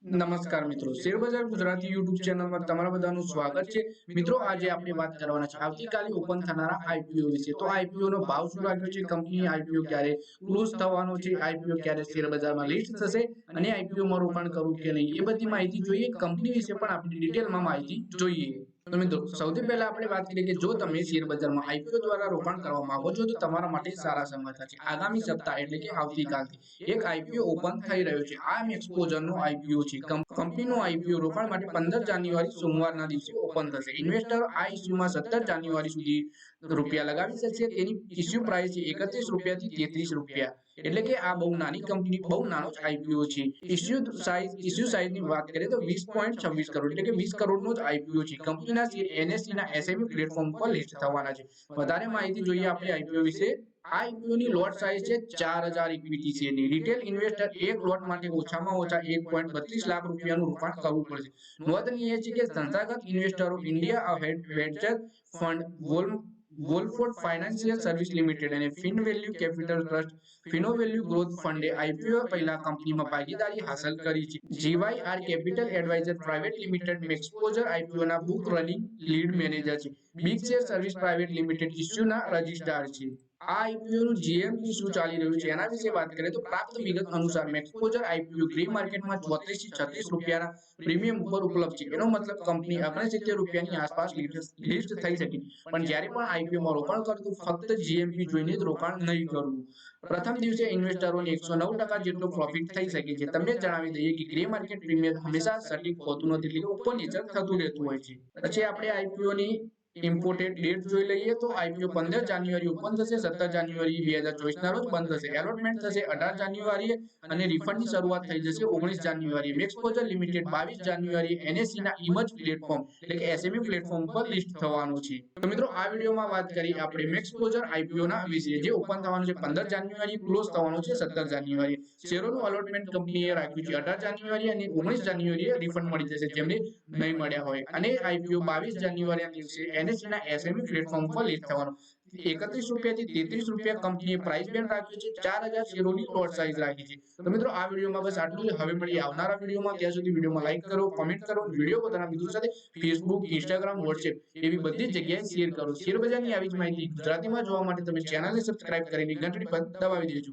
નમસ્કાર મિત્રો, શેરબજાર ગુજરાતી યુટ્યુબ ચેનલમાં તમારા બધાનું સ્વાગત છે। મિત્રો, આજે આપણે વાત કરવાના છે આવતીકાલે ઓપન થનારા આઈપીઓ વિશે। તો આઈપીઓ નો ભાવ શું રાખ્યો છે, કંપની આઈપીઓ ક્યારે ક્લોઝ થવાનો છે, આઈપીઓ ક્યારે શેરબજારમાં લિસ્ટ થશે અને આઈપીઓ માં રોકાણ કરવું કે નહીં એ બધી માહિતી જોઈએ। કંપની વિશે પણ આપણે ડિટેલમાં માહિતી જોઈએ। તો મિત્રો, સૌથી પહેલા આપણે વાત કરીએ કે જો તમે શેરબજારમાં આઈપીઓ દ્વારા રોકાણ કરવા માંગો છો તો તમારા માટે સારા સમાચાર છે। આગામી સપ્તાહ એટલે કે આવતીકાલથી એક આઈપીઓ ઓપન થઈ રહ્યો છે। આ એક્સપોઝર નો આઈપીઓ છે। કંપનીનો આઈપીઓ રોકાણ માટે 15 જાન્યુઆરી સોમવારના દિવસે ઓપન થશે। ઇન્વેસ્ટરો આ ઇસ્યુમાં 17 જાન્યુઆરી સુધી રૂપિયા લગાવી શકશે। તેની ઇસ્યુ પ્રાઇસ છે 31 રૂપિયાથી 33 રૂપિયા, એટલે કે આ બહુ નાની કંપની, બહુ નાનો જ આઈપીઓ છે। ઇસ્યુ સાઇઝની વાત કરીએ તો 20.26 કરોડ એટલે કે 20 કરોડનો જ આઈપીઓ છે। કંપનીના શેર એનએસઈ ના એસએમઈ પ્લેટફોર્મ પર લિસ્ટ થવાના છે। વધારે માહિતી જોઈએ આપણે આઈપીઓ વિશે। આ આઈપીઓ ની લોટ સાઇઝ છે 4000 ઇક્વિટી શેરની। રિટેલ ઇન્વેસ્ટર એક લોટ માટે ઓછામાં ઓછા 1.32 લાખ રૂપિયાનું રોકાણ કરવું પડશે। નોંધનીય છે કે સંસ્થાગત ઇન્વેસ્ટરો India venture fund, Walford financial service limited અને Finvalue capital trust, Finovalue growth ફંડે આઈપીઓ પહેલા કંપનીમાં ભાગીદારી હાંસલ કરી છે। GYR capital advisor private limited Maxposure આઈપીઓના બુક રનિંગ લીડ મેનેજર છે। Big share service private limited ઇસ્યુના રજિસ્ટ્રાર છે। આ આઈપીઓ નું જીએમપી શું ચાલી રહ્યું છે એના વિશે વાત કરીએ તો પ્રાપ્ત વિગત અનુસાર મેક્સપોઝર આઈપીઓ ગ્રે માર્કેટમાં 34 થી 36 રૂપિયાના પ્રીમિયમ ઉપર ઉપલબ્ધ છે। એનો મતલબ કંપની 69 રૂપિયાની આસપાસ લિસ્ટ થઈ શકે। પણ જ્યારે પણ આઈપીઓમાં રોકાણ કરતું ફક્ત જીએમપી જોઈને જ રોકાણ નહીં કરવું। પ્રથમ દિવસે ઇન્વેસ્ટરોને 109% જેટલો પ્રોફિટ થઈ શકે છે। તમને જણાવી દઈએ કે ગ્રે માર્કેટ પ્રીમિયમ હંમેશા સટીક હોતું નથી, એટલે કે ઉપર નીચે થતું રહેતું હોય છે। પછી આપણે આઈપીઓ ની ઇમ્પોર્ટેડ ડેટ જોઈ લઈએ તો આઈપીઓ 15 જાન્યુઆરી ઓપન થશે, 17 જાન્યુઆરી 2024 ના રોજ બંધ થશે। એલોટમેન્ટ થશે 18 જાન્યુઆરીએ અને રિફંડની શરૂઆત થઈ જશે 19 જાન્યુઆરીએ। મેક્સપોઝર લિમિટેડ 22 જાન્યુઆરીએ એનએસઈ ના ઇમજ પ્લેટફોર્મ એટલે કે એસએમઈ પ્લેટફોર્મ પર લિસ્ટ થવાનું છે। તો મિત્રો, આ વિડીયોમાં વાત કરી આપણે મેક્સપોઝર આઈપીઓ ના વિશે, જે ઓપન થવાનું છે 15 જાન્યુઆરી, ક્લોઝ થવાનું છે 17 જાન્યુઆરી। શેરોનું અલોટમેન્ટ કંપનીએ રાખ્યું છે 18 જાન્યુઆરી અને 19 જાન્યુઆરીએ રિફંડ મળી જશે જેમને નહીં મળ્યા હોય। અને આઈપીઓ 22 જાન્યુઆરીના દિવસે એનએસઈ ના એસએમઈ પ્લેટફોર્મ પર લિસ્ટ થવાનું। 31 રૂપિયાથી 33 રૂપિયા કંપનીએ પ્રાઇસ બેન્ડ રાખ્યો છે। 4000 શેરોની લોટ સાઇઝ રાખી છે। તો મિત્રો, આ વિડીયોમાં બસ આટલું જ। હવે મળીએ આવનારા વિડીયોમાં। ત્યાં સુધી વિડીયોમાં લાઈક કરો, કોમેન્ટ કરો, વિડીયો પોતાના મિત્રો સાથે ફેસબુક, ઇન્સ્ટાગ્રામ, વોટ્સએપ એવી બધી જગ્યાએ શેર કરો। શેર બજારની આવી જ માહિતી ગુજરાતીમાં જોવા માટે તમે ચેનલને સબસ્ક્રાઇબ કરીને ઘંટડી પર દબાવી દેજો।